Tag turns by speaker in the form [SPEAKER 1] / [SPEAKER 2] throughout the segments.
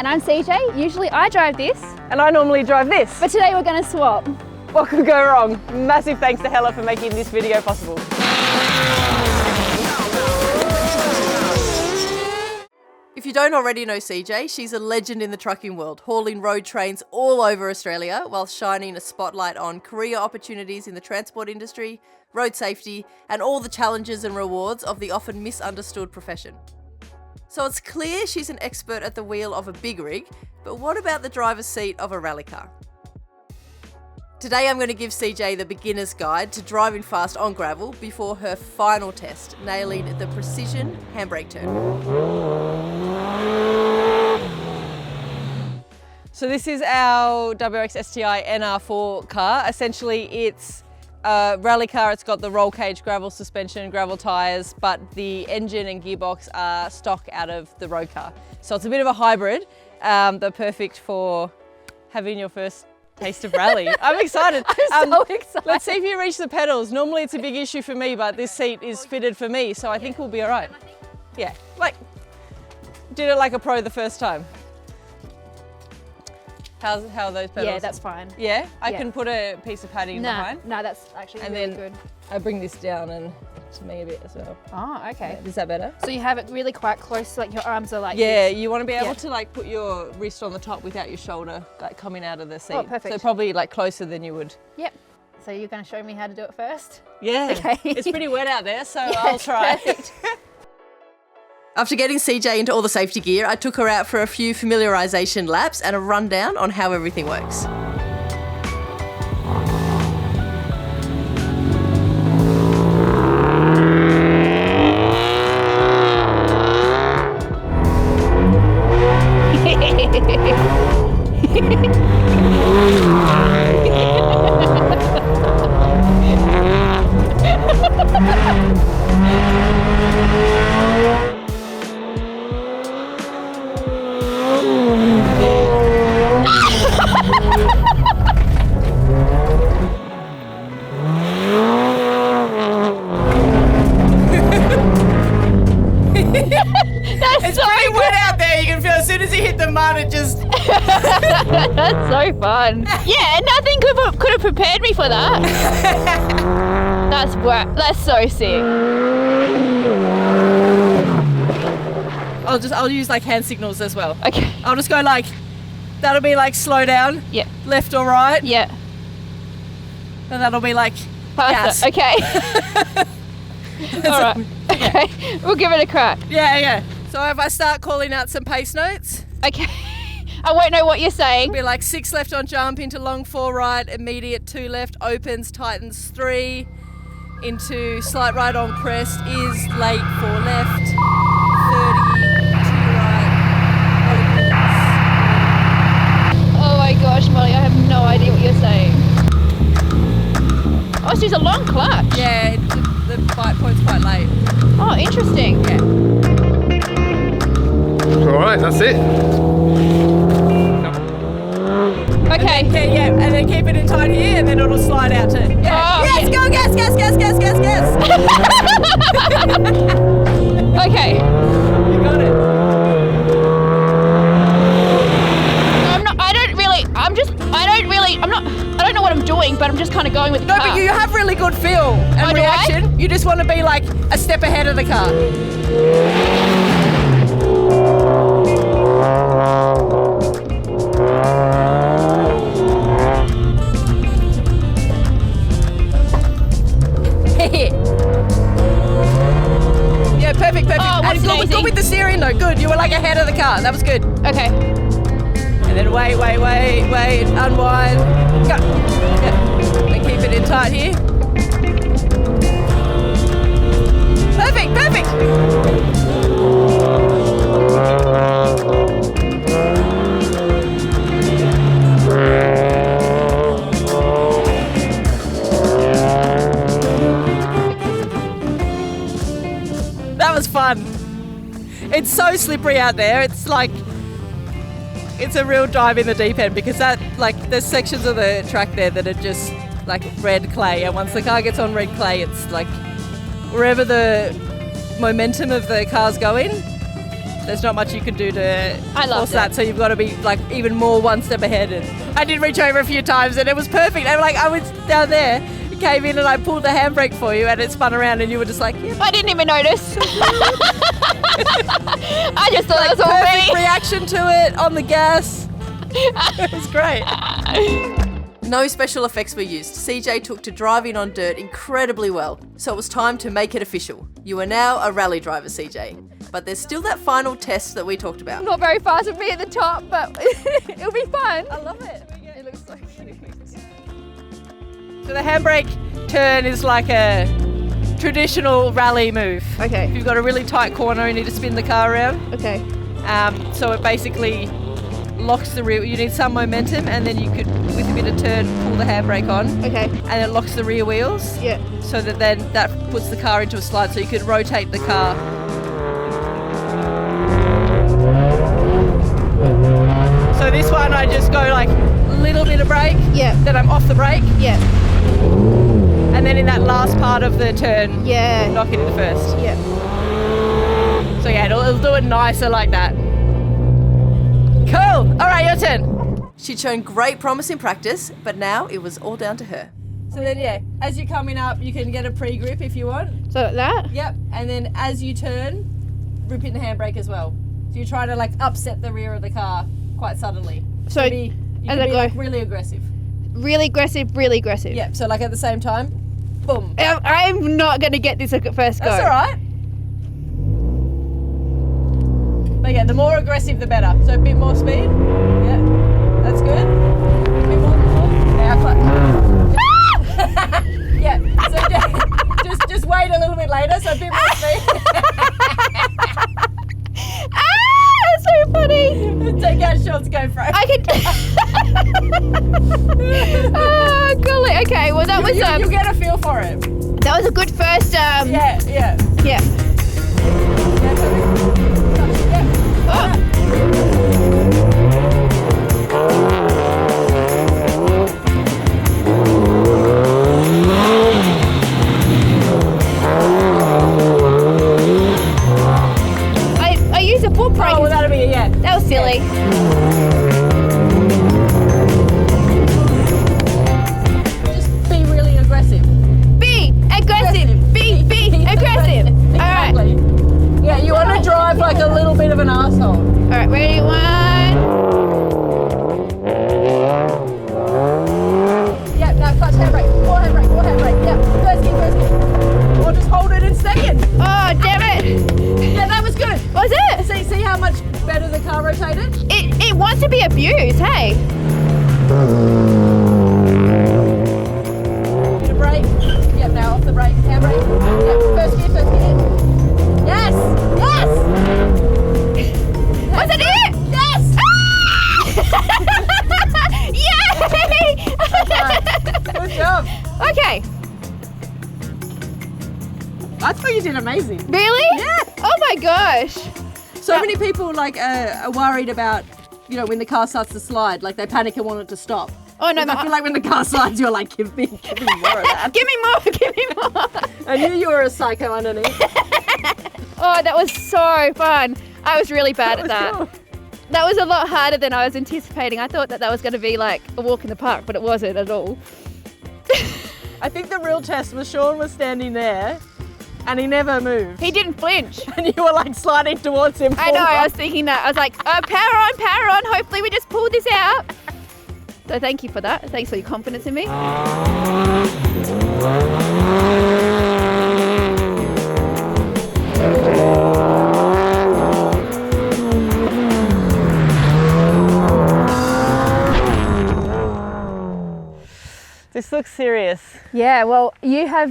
[SPEAKER 1] I'm CJ. Usually I drive this.
[SPEAKER 2] And I normally drive this.
[SPEAKER 1] But today we're going to swap.
[SPEAKER 2] What could go wrong? Massive thanks to Hella for making this video possible.
[SPEAKER 3] If you don't already know CJ, she's a legend in the trucking world, hauling road trains all over Australia while shining a spotlight on career opportunities in the transport industry, road safety, and all the challenges and rewards of the often misunderstood profession. So it's clear she's an expert at the wheel of a big rig, but what about the driver's seat of a rally car? Today I'm going to give CJ the beginner's guide to driving fast on gravel before her final test, nailing the precision handbrake turn.
[SPEAKER 2] So this is our WRX STI NR4 car. Essentially it's a rally car. It's got the roll cage gravel suspension, gravel tyres, but the engine and gearbox are stock out of the road car. So it's a bit of a hybrid. They're perfect for having your first taste of rally. I'm excited.
[SPEAKER 1] I'm so excited.
[SPEAKER 2] Let's see if you reach the pedals. Normally it's a big issue for me, but this seat is fitted for me, so I think we'll be all right. Yeah, like, did it like a pro the first time. How are those pedals?
[SPEAKER 1] Yeah, that's fine.
[SPEAKER 2] Yeah? I
[SPEAKER 1] Yeah.
[SPEAKER 2] can put a piece of padding behind.
[SPEAKER 1] No, that's actually
[SPEAKER 2] And
[SPEAKER 1] really
[SPEAKER 2] then
[SPEAKER 1] good.
[SPEAKER 2] I bring this down and to me a bit as well.
[SPEAKER 1] Oh, okay.
[SPEAKER 2] Yeah, is that better?
[SPEAKER 1] So you have it really quite close, like your arms are like
[SPEAKER 2] Yeah,
[SPEAKER 1] this.
[SPEAKER 2] you want to be able
[SPEAKER 1] Yeah.
[SPEAKER 2] to like put your wrist on the top without your shoulder like coming out of the seat.
[SPEAKER 1] Oh, perfect.
[SPEAKER 2] So probably like closer than you would.
[SPEAKER 1] Yep. So you're going to show me how to do it first?
[SPEAKER 2] Yeah.
[SPEAKER 1] Okay.
[SPEAKER 2] It's pretty wet out there, so
[SPEAKER 1] Yeah,
[SPEAKER 2] I'll try.
[SPEAKER 1] perfect.
[SPEAKER 3] After getting CJ into all the safety gear, I took her out for a few familiarisation laps and a rundown on how everything works.
[SPEAKER 2] It's pretty wet out there. You can feel as soon as you hit the mud, it just...
[SPEAKER 1] That's so fun. Yeah, nothing could have prepared me for that. That's so sick.
[SPEAKER 2] I'll use like hand signals as well.
[SPEAKER 1] Okay.
[SPEAKER 2] I'll just go like, that'll be like slow down,
[SPEAKER 1] Yeah.
[SPEAKER 2] left or right,
[SPEAKER 1] Yeah.
[SPEAKER 2] and that'll be like
[SPEAKER 1] Faster.
[SPEAKER 2] gas.
[SPEAKER 1] Okay. All right. Okay. We'll give it a crack.
[SPEAKER 2] Yeah. So if I start calling out some pace notes,
[SPEAKER 1] Okay. I won't know what you're saying.
[SPEAKER 2] it'll be like 6 left on jump, into long 4 right, immediate 2 left, opens, tightens 3, into slight right on crest, is late 4 left, 30, 2 right,
[SPEAKER 1] Oh my gosh, Molly, I have no idea what you're saying. Oh, she's a long clutch.
[SPEAKER 2] opens. Yeah, the bite point's quite late.
[SPEAKER 1] Oh, interesting.
[SPEAKER 2] Yeah.
[SPEAKER 4] All right, that's it.
[SPEAKER 1] Okay.
[SPEAKER 2] Yeah, and then keep it in tight here, and then it'll slide out too. Yeah.
[SPEAKER 1] Oh,
[SPEAKER 2] yes,
[SPEAKER 1] yeah.
[SPEAKER 2] go gas.
[SPEAKER 1] Okay.
[SPEAKER 2] You got it.
[SPEAKER 1] I don't know what I'm doing, but I'm just kind of going with the
[SPEAKER 2] No,
[SPEAKER 1] car.
[SPEAKER 2] but you have really good feel and
[SPEAKER 1] Oh, do I?
[SPEAKER 2] reaction. You just want to be like a step ahead of the car. Yeah, perfect.
[SPEAKER 1] Oh,
[SPEAKER 2] And
[SPEAKER 1] amazing.
[SPEAKER 2] good with the steering though. Good. You were like ahead of the car. That was good.
[SPEAKER 1] Okay.
[SPEAKER 2] And then wait, unwind. Go. Yeah. And keep it in tight here. Perfect. That was fun. It's so slippery out there. It's like, it's a real dive in the deep end because that, like, there's sections of the track there that are just like red clay, and once the car gets on red clay, it's like wherever the momentum of the car's going, there's not much you can do to
[SPEAKER 1] I loved
[SPEAKER 2] force that.
[SPEAKER 1] it.
[SPEAKER 2] So you've got to be like even more one step ahead. And I did reach over a few times, and it was perfect. And like I was down there, you came in, and I pulled the handbrake for you, and it spun around, and you were just like, yeah.
[SPEAKER 1] I didn't even notice. I just thought it was all
[SPEAKER 2] Perfect
[SPEAKER 1] me.
[SPEAKER 2] reaction to it on the gas. It was great.
[SPEAKER 3] No special effects were used. CJ took to driving on dirt incredibly well, so it was time to make it official. You are now a rally driver, CJ. But there's still that final test that we talked about.
[SPEAKER 1] Not very fast with me at the top, but it'll be fun.
[SPEAKER 2] I love it.
[SPEAKER 1] It looks so cute.
[SPEAKER 2] So the handbrake turn is like a traditional rally move.
[SPEAKER 1] Okay.
[SPEAKER 2] If you've got a really tight corner, you need to spin the car around.
[SPEAKER 1] Okay.
[SPEAKER 2] So it basically locks the rear. You need some momentum, and then you could, with a bit of turn, pull the handbrake on.
[SPEAKER 1] Okay.
[SPEAKER 2] And it locks the rear wheels.
[SPEAKER 1] Yeah.
[SPEAKER 2] So that then that puts the car into a slide, so you could rotate the car. So this one, I just go like a little bit of brake.
[SPEAKER 1] Yeah.
[SPEAKER 2] Then I'm off the brake.
[SPEAKER 1] Yeah.
[SPEAKER 2] And then in that last part of the turn,
[SPEAKER 1] Yeah.
[SPEAKER 2] knock it into first.
[SPEAKER 1] Yeah.
[SPEAKER 2] So yeah, it'll do it nicer like that. Cool. All right, your turn.
[SPEAKER 3] She'd shown great promise in practice, but now it was all down to her.
[SPEAKER 2] So then, yeah, as you're coming up, you can get a pre-grip if you want.
[SPEAKER 1] So like that?
[SPEAKER 2] Yep. And then as you turn, rip in the handbrake as well. So you're trying to like upset the rear of the car quite suddenly.
[SPEAKER 1] So
[SPEAKER 2] you
[SPEAKER 1] as
[SPEAKER 2] can
[SPEAKER 1] I
[SPEAKER 2] be
[SPEAKER 1] go,
[SPEAKER 2] like really aggressive.
[SPEAKER 1] really aggressive, really aggressive.
[SPEAKER 2] Yep. So like at the same time, boom.
[SPEAKER 1] I'm not going to get this at first go.
[SPEAKER 2] That's all right. But yeah, the more aggressive, the better. So a bit more speed. Yeah, that's good. A bit more. Now yeah. So just wait a little bit later. So a bit more speed.
[SPEAKER 1] That's so funny.
[SPEAKER 2] Take out shots, go for it.
[SPEAKER 1] I can. Oh, golly. Okay. Well, that was
[SPEAKER 2] You get a feel for it.
[SPEAKER 1] that was a good first.
[SPEAKER 2] Yeah.
[SPEAKER 1] Yeah.
[SPEAKER 2] Yeah,
[SPEAKER 1] Oh. I used a full brake.
[SPEAKER 2] Oh, well, that'll be it, yeah.
[SPEAKER 1] That was silly.
[SPEAKER 2] Just be really aggressive.
[SPEAKER 1] Be aggressive. Be aggressive. All right.
[SPEAKER 2] Exactly. Yeah, you want to drive like a little bit of an asshole.
[SPEAKER 1] All right. Ready? 1.
[SPEAKER 2] Yep, now clutch handbrake. More handbrake. Yep, first gear. Or just hold it and stay in.
[SPEAKER 1] Oh, damn it.
[SPEAKER 2] Yeah, that was good.
[SPEAKER 1] Was it?
[SPEAKER 2] See how much better the car rotated?
[SPEAKER 1] It wants to be abused. Hey.
[SPEAKER 2] Bit of brake. Yep, now off the brake. Handbrake. Yep, first gear. Yes!
[SPEAKER 1] Was it it?
[SPEAKER 2] Yes!
[SPEAKER 1] Yay!
[SPEAKER 2] Good job.
[SPEAKER 1] Okay.
[SPEAKER 2] I thought you did amazing.
[SPEAKER 1] Really?
[SPEAKER 2] Yeah.
[SPEAKER 1] Oh my gosh.
[SPEAKER 2] So many people like are worried about, you know, when the car starts to slide, like they panic and want it to stop.
[SPEAKER 1] Oh no,
[SPEAKER 2] I feel like when the car slides, you're like, give me more of that.
[SPEAKER 1] Give me more. Give me more.
[SPEAKER 2] I knew you were a psycho underneath.
[SPEAKER 1] Oh, that was so fun. I was really bad at that.
[SPEAKER 2] Cool.
[SPEAKER 1] That was a lot harder than I was anticipating. I thought that was going to be like a walk in the park, but it wasn't at all.
[SPEAKER 2] I think the real test was Sean was standing there and he never moved.
[SPEAKER 1] He didn't flinch.
[SPEAKER 2] And you were like sliding towards him.
[SPEAKER 1] I know, I was thinking that. I was like, power on. Hopefully we just pull this out. So thank you for that. Thanks for your confidence in me.
[SPEAKER 2] This looks serious.
[SPEAKER 1] Yeah, well, you have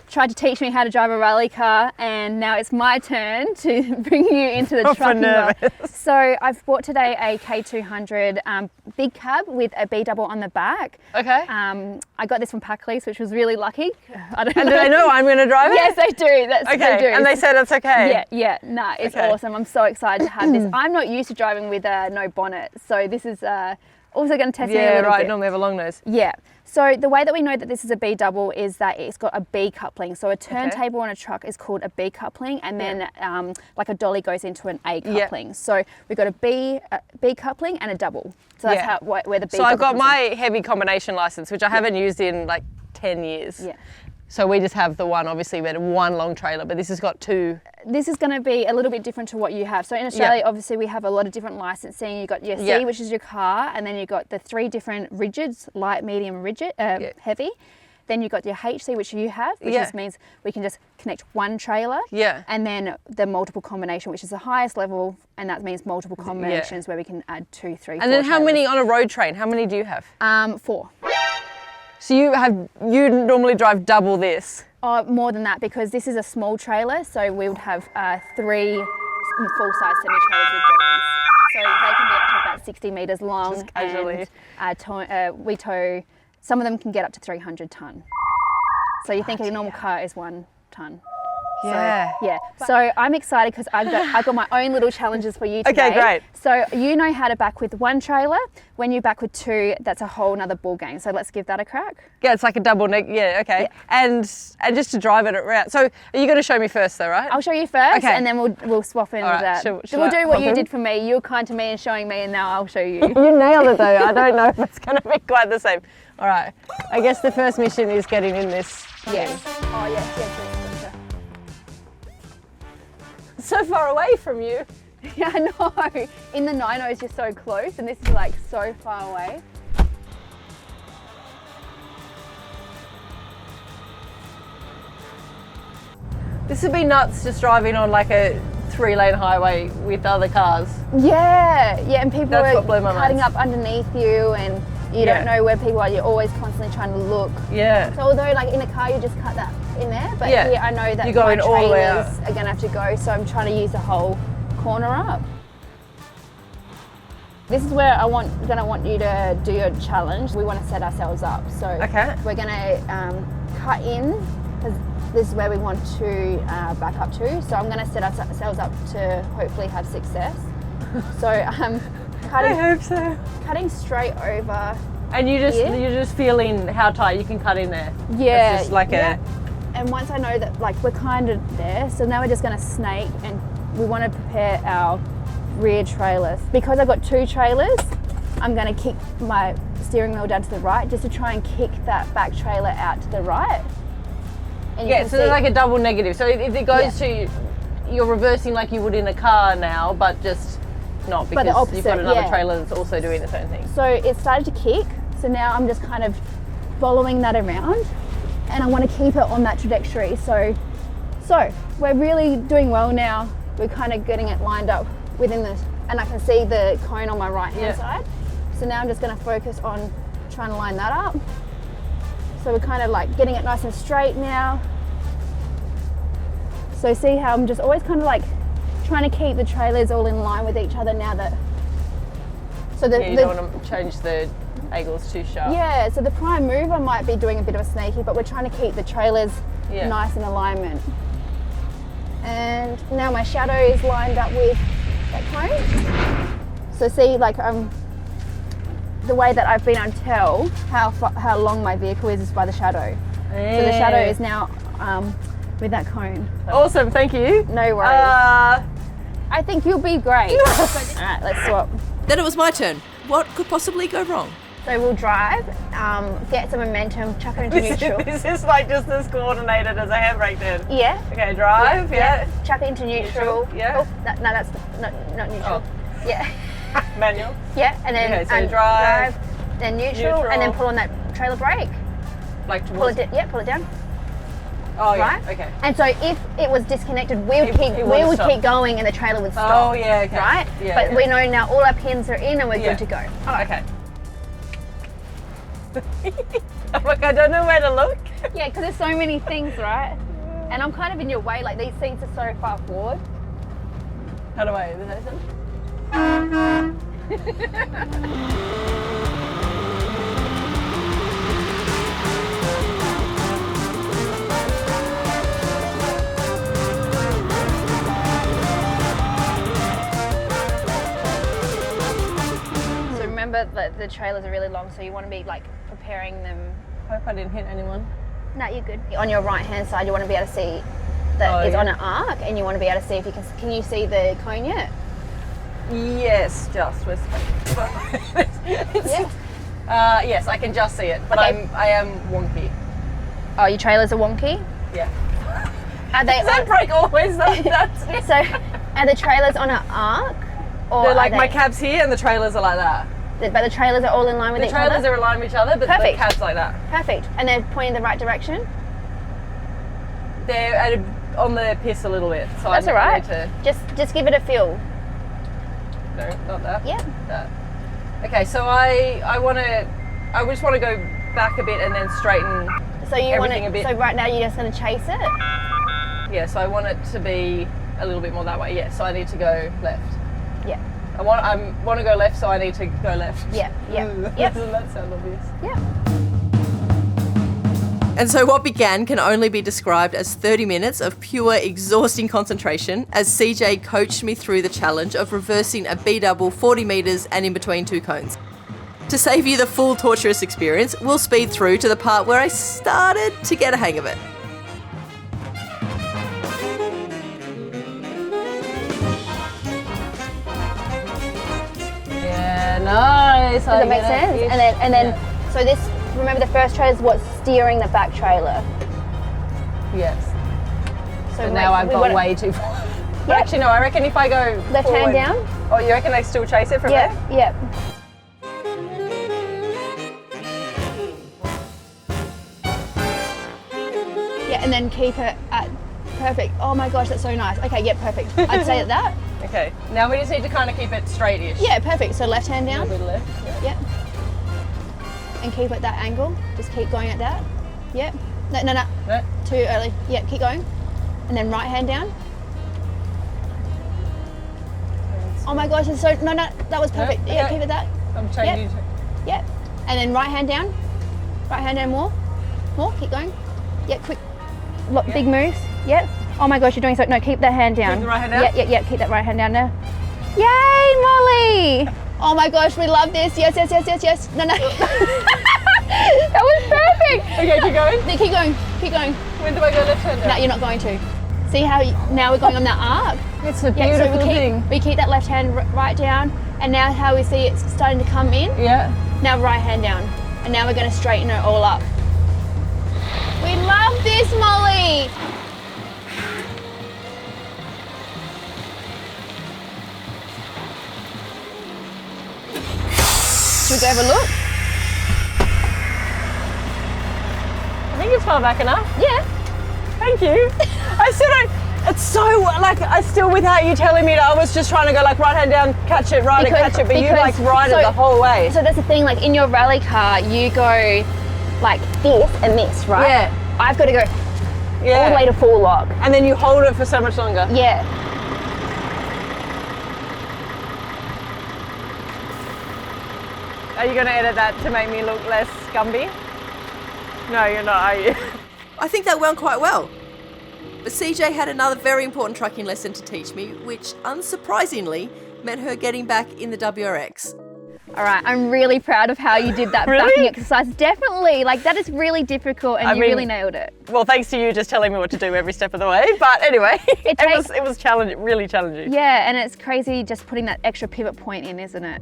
[SPEAKER 1] tried to teach me how to drive a rally car, and now it's my turn to bring you into the trucking world. So I've bought today a K200 big cab with a B double on the back.
[SPEAKER 2] Okay.
[SPEAKER 1] I got this from Packley's, which was really lucky. I don't
[SPEAKER 2] And do they know I'm going to drive it?
[SPEAKER 1] Yes, they do. They do.
[SPEAKER 2] And they said it's okay?
[SPEAKER 1] Yeah, nah, it's
[SPEAKER 2] Okay.
[SPEAKER 1] awesome. I'm so excited to have this. I'm not used to driving with no bonnet, so this is also going to test me a
[SPEAKER 2] Yeah,
[SPEAKER 1] little
[SPEAKER 2] right.
[SPEAKER 1] bit.
[SPEAKER 2] Normally have a long nose.
[SPEAKER 1] Yeah, So the way that we know that this is a B double is that it's got a B coupling. So a turntable on a truck is called a B coupling, and then like a dolly goes into an A coupling. So we've got a B coupling and a double. So that's how where the B.
[SPEAKER 2] So I've got my heavy combination license, which I haven't used in like 10 years.
[SPEAKER 1] Yeah.
[SPEAKER 2] So we just have the one, obviously, we had one long trailer, but this has got two.
[SPEAKER 1] This is going to be a little bit different to what you have. So in Australia, obviously, we have a lot of different licensing. You've got your C, which is your car, and then you've got the 3 different rigids, light, medium, rigid, heavy. Then you've got your HC, which you have, which just means we can just connect one trailer.
[SPEAKER 2] Yeah.
[SPEAKER 1] And then the multiple combination, which is the highest level, and that means multiple combinations where we can add 2, 3, 4
[SPEAKER 2] And then how
[SPEAKER 1] trailers.
[SPEAKER 2] many on a road train? How many do you have?
[SPEAKER 1] 4.
[SPEAKER 2] So you normally drive double this?
[SPEAKER 1] More than that, because this is a small trailer, so we would have 3 full-size semi-trailers with dollies. So they can be up to about 60 metres long.
[SPEAKER 2] Just casually.
[SPEAKER 1] And we tow, some of them can get up to 300 tonne. So you think a normal car is 1 tonne.
[SPEAKER 2] Yeah.
[SPEAKER 1] So, yeah. So I'm excited because I've got my own little challenges for you today.
[SPEAKER 2] Okay, great.
[SPEAKER 1] So you know how to back with 1 trailer. When you back with 2, that's a whole nother ball game. So let's give that a crack.
[SPEAKER 2] Yeah, it's like a double neck. Yeah, okay.
[SPEAKER 1] Yeah.
[SPEAKER 2] And just to drive it around. So are you going to show me first, though, right?
[SPEAKER 1] I'll show you first,
[SPEAKER 2] Okay.
[SPEAKER 1] and then we'll swap in.
[SPEAKER 2] All right. Shall
[SPEAKER 1] We'll do what
[SPEAKER 2] I
[SPEAKER 1] you
[SPEAKER 2] pop
[SPEAKER 1] did
[SPEAKER 2] in?
[SPEAKER 1] for me. You were kind to me and showing me, and now I'll show you.
[SPEAKER 2] You nailed it, though. I don't know if it's going to be quite the same. All right. I guess the first mission is getting in this.
[SPEAKER 1] Yes. Oh yes.
[SPEAKER 2] So far away from you.
[SPEAKER 1] Yeah, I know. In the 90s, you're so close, and this is like so far away.
[SPEAKER 2] This would be nuts just driving on like a 3-lane highway with other cars.
[SPEAKER 1] Yeah, and people
[SPEAKER 2] That's what blew
[SPEAKER 1] are
[SPEAKER 2] my
[SPEAKER 1] cutting
[SPEAKER 2] mind.
[SPEAKER 1] up underneath you, and you don't know where people are. You're always constantly trying to look.
[SPEAKER 2] Yeah.
[SPEAKER 1] So although like in a car, you just cut that in there, but
[SPEAKER 2] Yeah.
[SPEAKER 1] here I know that
[SPEAKER 2] You're
[SPEAKER 1] my
[SPEAKER 2] going all the way out.
[SPEAKER 1] trailers are going to have to go, so I'm trying to use the whole corner up. This is where I'm going to want you to do your challenge. We want to set ourselves up. So we're going to cut in, because this is where we want to back up to. So I'm going to set ourselves up to hopefully have success. So
[SPEAKER 2] I hope so.
[SPEAKER 1] cutting straight over.
[SPEAKER 2] And you're just feeling how tight you can cut in there.
[SPEAKER 1] Yeah.
[SPEAKER 2] It's just like
[SPEAKER 1] And once I know that like we're kind of there, so now we're just going to snake, and we want to prepare our rear trailers. Because I've got 2 trailers, I'm going to kick my steering wheel down to the right just to try and kick that back trailer out to the right. And you can
[SPEAKER 2] so there's
[SPEAKER 1] see-
[SPEAKER 2] like a double negative. So if it goes to, you're reversing like you would in a car now, but just not because
[SPEAKER 1] the opposite,
[SPEAKER 2] you've got another
[SPEAKER 1] yeah.
[SPEAKER 2] trailer that's also doing its own thing.
[SPEAKER 1] So it started to kick, so now I'm just kind of following that around, and I want to keep it on that trajectory. So we're really doing well now. We're kind of getting it lined up within the, and I can see the cone on my right hand side. So now I'm just going to focus on trying to line that up. So we're kind of like getting it nice and straight now. So see how I'm just always kind of like trying to keep the trailers all in line with each other now that. So
[SPEAKER 2] You don't want to change the angles too sharp.
[SPEAKER 1] Yeah, so the prime mover might be doing a bit of a sneaky, but we're trying to keep the trailers nice in alignment. And now my shadow is lined up with that cone. So see, like the way that I've been able to tell how long my vehicle is by the shadow. So the shadow is now with that cone.
[SPEAKER 2] Awesome, thank you.
[SPEAKER 1] No worries. I think you'll be great. All right, let's swap.
[SPEAKER 3] Then it was my turn. What could possibly go wrong?
[SPEAKER 1] So we'll drive, get some momentum, chuck it into neutral.
[SPEAKER 2] This is like just as coordinated as a handbrake then.
[SPEAKER 1] Yeah.
[SPEAKER 2] Okay, drive, yeah.
[SPEAKER 1] Chuck it into neutral.
[SPEAKER 2] Yeah.
[SPEAKER 1] Oh, no, that's not neutral.
[SPEAKER 2] Oh.
[SPEAKER 1] Yeah.
[SPEAKER 2] Manual.
[SPEAKER 1] Yeah, and then
[SPEAKER 2] Okay, so drive,
[SPEAKER 1] then neutral, and then pull on that trailer brake.
[SPEAKER 2] Like
[SPEAKER 1] Pull
[SPEAKER 2] towards
[SPEAKER 1] it, pull it down.
[SPEAKER 2] Oh yeah,
[SPEAKER 1] Right?
[SPEAKER 2] okay.
[SPEAKER 1] And so if it was disconnected, we would
[SPEAKER 2] wouldn't stop.
[SPEAKER 1] keep going, and the trailer would stop.
[SPEAKER 2] Oh yeah, okay.
[SPEAKER 1] Right?
[SPEAKER 2] Yeah,
[SPEAKER 1] but
[SPEAKER 2] yeah.
[SPEAKER 1] we know now all our pins are in, and we're good to go. All right.
[SPEAKER 2] Okay. I'm like, I don't know where to look.
[SPEAKER 1] Yeah, because there's so many things, right? And I'm kind of in your way. Like these seats are so far forward.
[SPEAKER 2] How do I? Is that something?
[SPEAKER 1] So remember that the trailers are really long, so you want to be like comparing them.
[SPEAKER 2] Hope I didn't hit anyone.
[SPEAKER 1] No, you're good. On your right hand side, you want to be able to see that it's on an arc, and you want to be able to see if you can you see the cone yet?
[SPEAKER 2] Yes, just with.
[SPEAKER 1] Yeah.
[SPEAKER 2] Yes, I can just see it, but
[SPEAKER 1] Okay.
[SPEAKER 2] I am wonky.
[SPEAKER 1] Oh, your trailers are wonky?
[SPEAKER 2] Yeah.
[SPEAKER 1] Are they
[SPEAKER 2] Is that brake always that?
[SPEAKER 1] So, are the trailers on an arc? Or
[SPEAKER 2] They're like
[SPEAKER 1] are
[SPEAKER 2] my cab's here and the trailers are like that.
[SPEAKER 1] But the trailers are all in line with
[SPEAKER 2] The
[SPEAKER 1] each other?
[SPEAKER 2] trailers are aligned with each other, but
[SPEAKER 1] Perfect.
[SPEAKER 2] the cab's like that.
[SPEAKER 1] Perfect. And they're pointing the right direction?
[SPEAKER 2] They're on the piss a little bit, so
[SPEAKER 1] That's
[SPEAKER 2] I
[SPEAKER 1] all right.
[SPEAKER 2] need to.
[SPEAKER 1] Just give it a feel.
[SPEAKER 2] No, not that.
[SPEAKER 1] Yeah.
[SPEAKER 2] That. Okay, so I just want to go back a bit and then straighten.
[SPEAKER 1] So you want
[SPEAKER 2] Everything a
[SPEAKER 1] it.
[SPEAKER 2] bit-
[SPEAKER 1] So right now you're just going to chase it.
[SPEAKER 2] Yeah, so I want it to be a little bit more that way. Yeah, so I need to go left.
[SPEAKER 1] Yeah.
[SPEAKER 2] I want to go left, so I need to go left.
[SPEAKER 1] Yeah. Yeah.
[SPEAKER 2] Yep. Doesn't that sound obvious?
[SPEAKER 1] Yeah.
[SPEAKER 3] And so what began can only be described as 30 minutes of pure exhausting concentration as CJ coached me through the challenge of reversing a B-double 40 metres and in between two cones. To save you the full torturous experience, we'll speed through to the part where I started to get a hang of it.
[SPEAKER 2] Yeah, nice.
[SPEAKER 1] Does it make sense? And then so this, remember the first trailer is what's steering the back trailer.
[SPEAKER 2] Yes.
[SPEAKER 1] So
[SPEAKER 2] But now I've
[SPEAKER 1] we
[SPEAKER 2] got
[SPEAKER 1] wanna-
[SPEAKER 2] way too far. But actually, no, I reckon if I go
[SPEAKER 1] Left
[SPEAKER 2] forward,
[SPEAKER 1] hand down?
[SPEAKER 2] Oh, you reckon they still chase it from
[SPEAKER 1] Yeah.
[SPEAKER 2] there?
[SPEAKER 1] Yeah. Yeah, and then keep it at perfect. Oh my gosh, that's so nice. Okay, yeah, perfect. I'd say that.
[SPEAKER 2] Okay, now we just need to kind of keep it straight-ish.
[SPEAKER 1] Yeah, perfect. So left hand
[SPEAKER 2] A
[SPEAKER 1] down.
[SPEAKER 2] little bit left. Yeah.
[SPEAKER 1] Yep. And keep at that angle. Just keep going at that. Yep. No.
[SPEAKER 2] No?
[SPEAKER 1] Too early. Yep, keep going. And then right hand down. Oh my gosh, it's so, no, that was perfect.
[SPEAKER 2] No,
[SPEAKER 1] Yeah,
[SPEAKER 2] okay.
[SPEAKER 1] keep it that.
[SPEAKER 2] I'm changing.
[SPEAKER 1] Yep. And then right hand down. Right hand down more. More, keep going. Yeah, quick. Look, big moves. Yep. Oh my gosh, you're doing so, no, keep that hand down.
[SPEAKER 2] Keep the right hand down?
[SPEAKER 1] Yeah, keep that right hand down now. Yay, Molly! Oh my gosh, we love this. Yes. No. That was perfect.
[SPEAKER 2] Okay, keep going.
[SPEAKER 1] No, keep going.
[SPEAKER 2] When do I go left hand down?
[SPEAKER 1] No, you're not going to. See how now we're going on that arc?
[SPEAKER 2] It's a
[SPEAKER 1] Yeah,
[SPEAKER 2] beautiful
[SPEAKER 1] so
[SPEAKER 2] thing.
[SPEAKER 1] we keep that left hand right down, and now how we see it's starting to come in,
[SPEAKER 2] Yeah.
[SPEAKER 1] now right hand down. And now we're going to straighten it all up. We love this, Molly! Should we go have a look?
[SPEAKER 2] I think it's far back enough.
[SPEAKER 1] Yeah.
[SPEAKER 2] Thank you. I still don't. It's so like I still without you telling me. I was just trying to go like right hand down, catch it, right, and catch it. But you like ride it the whole way.
[SPEAKER 1] So that's the thing. Like in your rally car, you go like this and this, right?
[SPEAKER 2] Yeah.
[SPEAKER 1] I've got to go
[SPEAKER 2] Yeah.
[SPEAKER 1] all the way to full lock.
[SPEAKER 2] And then you hold it for so much longer.
[SPEAKER 1] Yeah.
[SPEAKER 2] Are you going to edit that to make me look less Gumby? No, you're not, are you?
[SPEAKER 3] I think that went quite well. But CJ had another very important trucking lesson to teach me, which unsurprisingly meant her getting back in the WRX.
[SPEAKER 1] All right, I'm really proud of how you did that
[SPEAKER 2] Really?
[SPEAKER 1] backing exercise. Definitely, like that is really difficult, and
[SPEAKER 2] I
[SPEAKER 1] you
[SPEAKER 2] mean-
[SPEAKER 1] really nailed it.
[SPEAKER 2] Well, thanks to you just telling me what to do every step of the way. But anyway, it was challenging, really challenging.
[SPEAKER 1] Yeah, and it's crazy just putting that extra pivot point in, isn't it?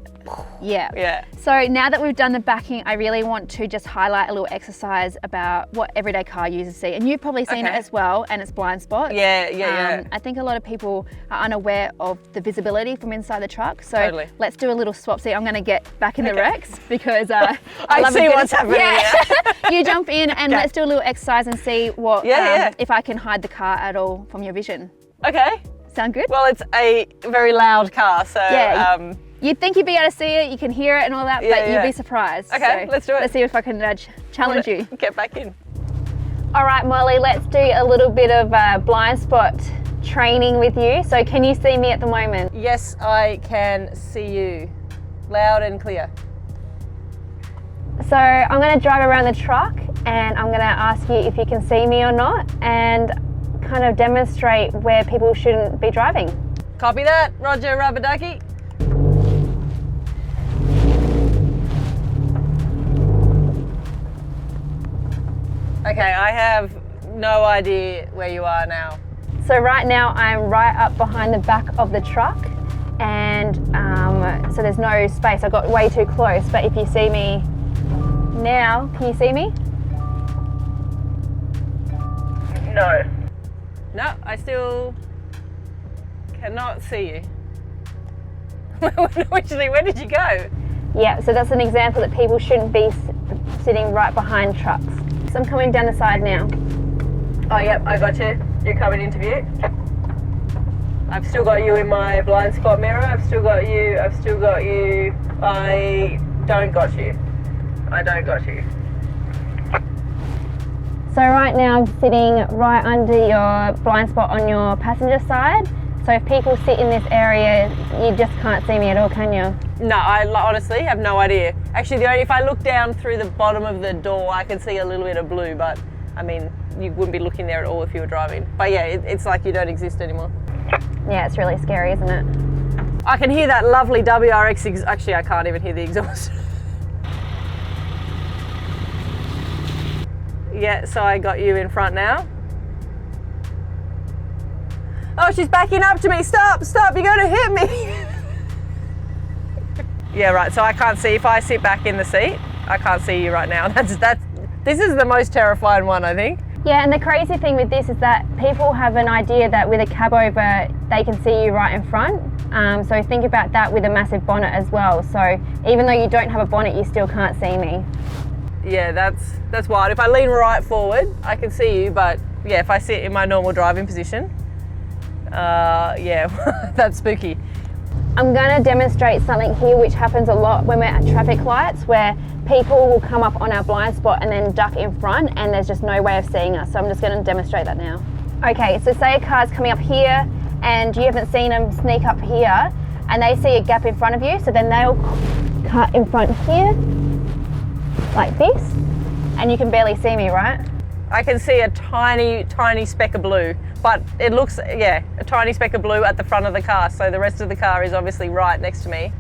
[SPEAKER 1] Yeah.
[SPEAKER 2] Yeah.
[SPEAKER 1] So now that we've done the backing, I really want to just highlight a little exercise about what everyday car users see, and you've probably seen it
[SPEAKER 2] Okay.
[SPEAKER 1] as well, and it's blind spots.
[SPEAKER 2] Yeah.
[SPEAKER 1] I think a lot of people are unaware of the visibility from inside the truck. So
[SPEAKER 2] Totally.
[SPEAKER 1] let's do a little swap. See, I'm going to get back in the Rex because I love
[SPEAKER 2] see
[SPEAKER 1] a bit
[SPEAKER 2] what's
[SPEAKER 1] of-
[SPEAKER 2] happening
[SPEAKER 1] Yeah. You jump in and
[SPEAKER 2] Okay.
[SPEAKER 1] let's do a little exercise and see what
[SPEAKER 2] Yeah.
[SPEAKER 1] if I can hide the car at all from your vision.
[SPEAKER 2] Okay.
[SPEAKER 1] Sound good?
[SPEAKER 2] Well, it's a very loud car, so
[SPEAKER 1] Yeah. You'd think you'd be able to see it, you can hear it and all that, but
[SPEAKER 2] Yeah,
[SPEAKER 1] you'd
[SPEAKER 2] yeah.
[SPEAKER 1] be surprised.
[SPEAKER 2] Okay, let's do it.
[SPEAKER 1] Let's see if I can challenge you.
[SPEAKER 2] Get back in.
[SPEAKER 1] All right, Molly, let's do a little bit of blind spot training with you. So can you see me at the moment?
[SPEAKER 2] Yes, I can see you, loud and clear.
[SPEAKER 1] So I'm going to drive around the truck and I'm going to ask you if you can see me or not and kind of demonstrate where people shouldn't be driving.
[SPEAKER 2] Copy that, Roger Rubber Ducky. Okay, I have no idea where you are now.
[SPEAKER 1] So right now I'm right up behind the back of the truck, and so there's no space. I got way too close, but if you see me now, can you see me?
[SPEAKER 2] No. No, I still cannot see you. Actually, where did you go?
[SPEAKER 1] Yeah, so that's an example that people shouldn't be sitting right behind trucks. So I'm coming down the side now.
[SPEAKER 2] Oh, yep, I got you. You're coming into view. I've still got you in my blind spot mirror. I've still got you. I don't got you.
[SPEAKER 1] So right now I'm sitting right under your blind spot on your passenger side. So if people sit in this area, you just can't see me at all, can you?
[SPEAKER 2] No, I honestly have no idea. Actually, if I look down through the bottom of the door, I can see a little bit of blue, but I mean, you wouldn't be looking there at all if you were driving. But yeah, it's like you don't exist anymore.
[SPEAKER 1] Yeah, it's really scary, isn't it?
[SPEAKER 2] I can hear that lovely WRX, actually I can't even hear the exhaust. Yeah, so I got you in front now. Oh, she's backing up to me. Stop, you're gonna hit me. Yeah, right, so I can't see. If I sit back in the seat, I can't see you right now. This is the most terrifying one, I think.
[SPEAKER 1] Yeah, and the crazy thing with this is that people have an idea that with a cab over, they can see you right in front. So think about that with a massive bonnet as well. So even though you don't have a bonnet, you still can't see me.
[SPEAKER 2] Yeah, that's wild. If I lean right forward, I can see you, but yeah, if I sit in my normal driving position, yeah, that's spooky.
[SPEAKER 1] I'm going to demonstrate something here which happens a lot when we're at traffic lights, where people will come up on our blind spot and then duck in front, and there's just no way of seeing us. So I'm just going to demonstrate that now. Okay, so say a car's coming up here and you haven't seen them sneak up here, and they see a gap in front of you, so then they'll cut in front here like this, and you can barely see me, right?
[SPEAKER 2] I can see a tiny, tiny speck of blue, but it looks, yeah, a tiny speck of blue at the front of the car. So the rest of the car is obviously right next to me.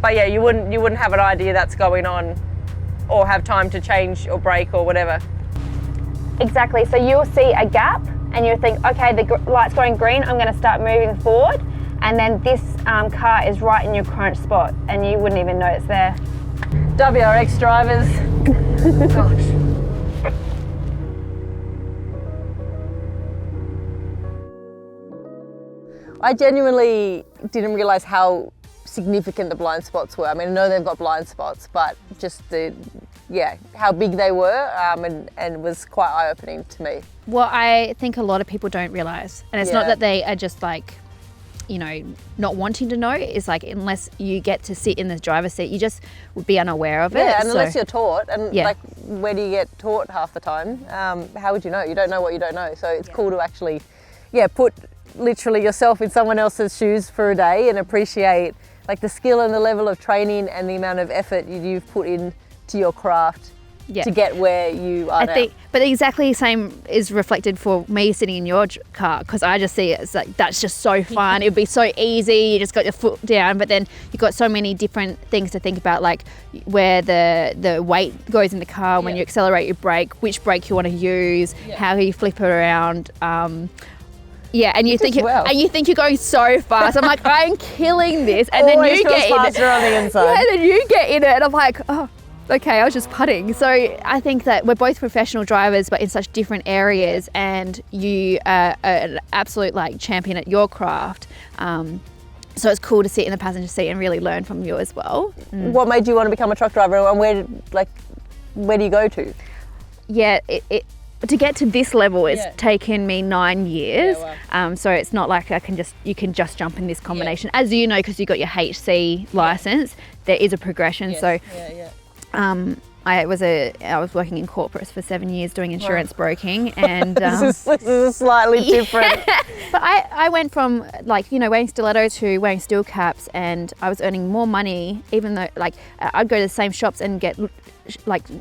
[SPEAKER 2] But yeah, you wouldn't have an idea that's going on, or have time to change or brake or whatever.
[SPEAKER 1] Exactly, so you'll see a gap and you'll think, okay, the light's going green, I'm gonna start moving forward. And then this car is right in your crunch spot and you wouldn't even know it's there.
[SPEAKER 2] WRX drivers. Gosh. I genuinely didn't realise how significant the blind spots were. I mean, I know they've got blind spots, but just how big they were, and was quite eye-opening to me.
[SPEAKER 4] What I think a lot of people don't realise, and it's not that they are just like, you know, not wanting to know, is like, unless you get to sit in the driver's seat, you just would be unaware of it.
[SPEAKER 2] Yeah, and unless you're taught, and like, where do you get taught half the time? How would you know? You don't know what you don't know. So it's cool to actually, put literally yourself in someone else's shoes for a day and appreciate like the skill and the level of training and the amount of effort you've put into your craft to get where you are now.
[SPEAKER 4] But exactly the same is reflected for me sitting in your car, because I just see it as like, that's just so fun. It would be so easy. You just got your foot down, but then you've got so many different things to think about, like where the weight goes in the car, when you accelerate your brake, which brake you want to use, how you flip it around. And you think you're going so fast. I'm like, I'm killing this, and then you get in it.
[SPEAKER 2] On the inside.
[SPEAKER 4] Yeah, then you get in it, and I'm like, oh, okay, I was just putting. So I think that we're both professional drivers, but in such different areas, and you are an absolute like champion at your craft. So it's cool to sit in the passenger seat and really learn from you as well.
[SPEAKER 2] What made you want to become a truck driver, and where do you go to?
[SPEAKER 4] Yeah, to get to this level, it's taken me 9 years. So it's not like you can just jump in this combination. As you know, because you got your HC license, there is a progression. I was working in corporates for 7 years doing insurance broking, and
[SPEAKER 2] this is slightly different.
[SPEAKER 4] But I went from wearing stilettos to wearing steel caps, and I was earning more money, even though I'd go to the same shops and get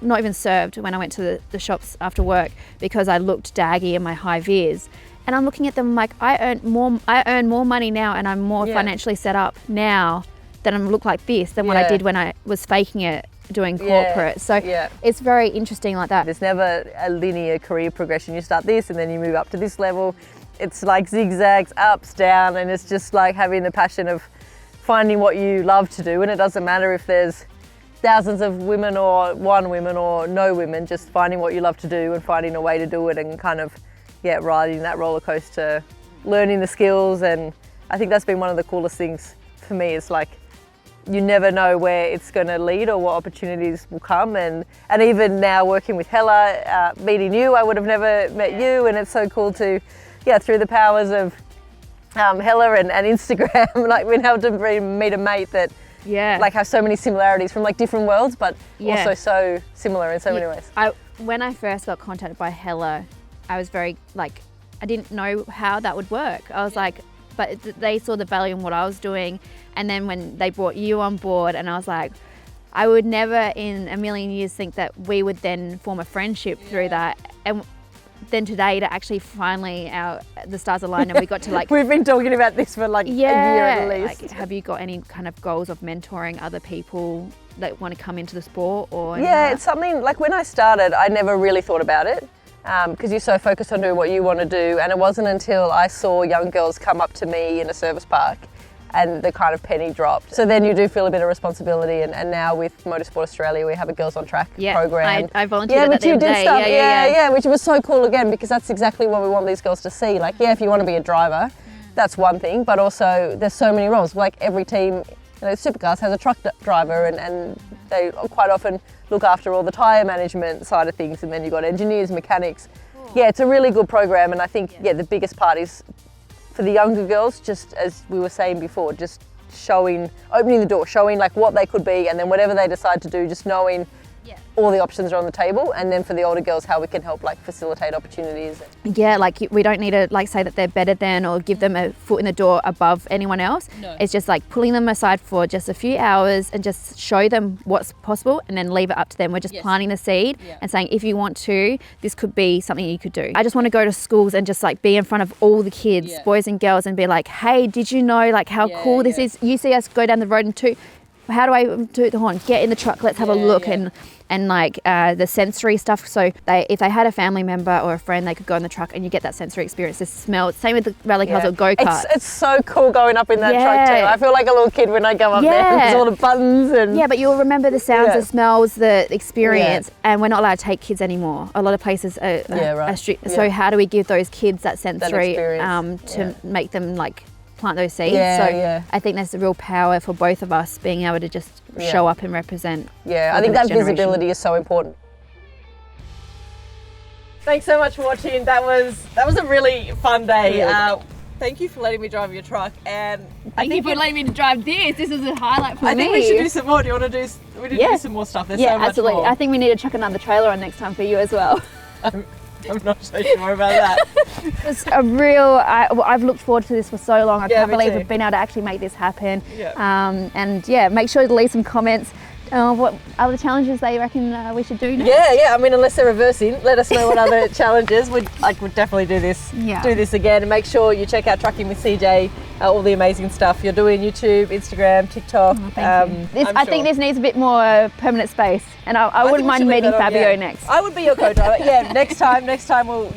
[SPEAKER 4] not even served when I went to the shops after work, because I looked daggy in my high vis. And I'm looking at them like, I earn more money now, and I'm more financially set up now that I look like this than what I did when I was faking it doing corporate. So it's very interesting like that.
[SPEAKER 3] There's never a linear career progression. You start this and then you move up to this level. It's like zigzags, ups, down, and it's just like having the passion of finding what you love to do. And it doesn't matter if there's thousands of women or one woman or no women, just finding what you love to do and finding a way to do it and kind of, riding that roller coaster, learning the skills. And I think that's been one of the coolest things for me. It's like, you never know where it's going to lead or what opportunities will come. And even now working with Hella, meeting you, I would have never met you. And it's so cool to, through the powers of Hella and Instagram, like being able to meet a mate that like have so many similarities from like different worlds, but also so similar in so many ways.
[SPEAKER 4] When I first got contacted by Hella, I was very like, I didn't know how that would work. I was like, but they saw the value in what I was doing. And then when they brought you on board, and I was like, I would never in a million years think that we would then form a friendship through that. And then today to actually finally the stars aligned and we got to like...
[SPEAKER 3] We've been talking about this for like a year at least.
[SPEAKER 4] Like, have you got any kind of goals of mentoring other people that want to come into the sport? Or
[SPEAKER 3] it's something, like when I started, I never really thought about it. Because you're so focused on doing what you want to do, and it wasn't until I saw young girls come up to me in a service park and the kind of penny dropped. So then you do feel a bit of responsibility, and now with Motorsport Australia we have a Girls on Track program.
[SPEAKER 4] I volunteered at the other day.
[SPEAKER 3] Which was so cool again, because that's exactly what we want these girls to see. Like, if you want to be a driver, that's one thing, but also there's so many roles. Like every team, Supercars has a truck driver, and they quite often look after all the tyre management side of things, and then you've got engineers, mechanics. It's a really good program, and I think the biggest part is for the younger girls, just as we were saying before, just opening the door, showing like what they could be, and then whatever they decide to do, just knowing all the options are on the table. And then for the older girls, how we can help like facilitate opportunities.
[SPEAKER 4] Like we don't need to like say that they're better than or give them a foot in the door above anyone else. It's just like pulling them aside for just a few hours and just show them what's possible, and then leave it up to them. We're just planting the seed and saying, if you want to, this could be something you could do. I just want to go to schools and just like be in front of all the kids, boys and girls, and be like, hey, did you know like how cool this is? You see us go down the road and how do I toot the horn? Get in the truck, let's have a look. And like the sensory stuff. So if they had a family member or a friend, they could go in the truck and you get that sensory experience, the smell. Same with the rally cars or go-karts.
[SPEAKER 3] It's so cool going up in that truck too. I feel like a little kid when I go up there with all the buttons and...
[SPEAKER 4] Yeah, but you'll remember the sounds, the smells, the experience, and we're not allowed to take kids anymore. A lot of places are strict. So how do we give those kids that sensory to make them like plant those seeds? I think there's a real power for both of us being able to just show up and represent.
[SPEAKER 3] I think that visibility is so important. Thanks so much for watching. That was a really fun day. Thank you for letting me drive your truck, and
[SPEAKER 4] thank you for letting me drive this. This is a highlight for me.
[SPEAKER 3] I think we should do some more. Do you want to do? We need to do some more stuff. There's so much
[SPEAKER 4] absolutely.
[SPEAKER 3] more.
[SPEAKER 4] I think we need to chuck another trailer on next time for you as well.
[SPEAKER 3] I'm not so sure about that.
[SPEAKER 4] It's a real, I've looked forward to this for so long. I can't believe we've been able to actually make this happen. And make sure to leave some comments. What other challenges they reckon we should do next?
[SPEAKER 3] I mean, unless they're reversing, let us know what other challenges. We'd definitely do this again. And make sure you check out Trucking with CJ, all the amazing stuff you're doing, YouTube, Instagram, TikTok.
[SPEAKER 4] Thank you. I think this needs a bit more permanent space, and I wouldn't mind meeting Fabio next.
[SPEAKER 3] I would be your co-driver. Next time we'll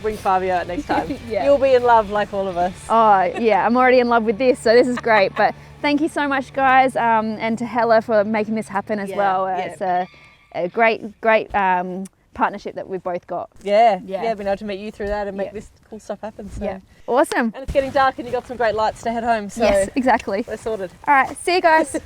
[SPEAKER 3] bring Fabio out next time. You'll be in love like all of us.
[SPEAKER 4] I'm already in love with this, so this is great. But thank you so much, guys, and to Hella for making this happen as well. It's a great partnership that we've both got.
[SPEAKER 3] Being able to meet you through that and make this cool stuff happen. So.
[SPEAKER 4] Awesome.
[SPEAKER 3] And it's getting dark and you've got some great lights to head home. So
[SPEAKER 4] yes, exactly.
[SPEAKER 3] We're sorted.
[SPEAKER 4] All right, see you guys.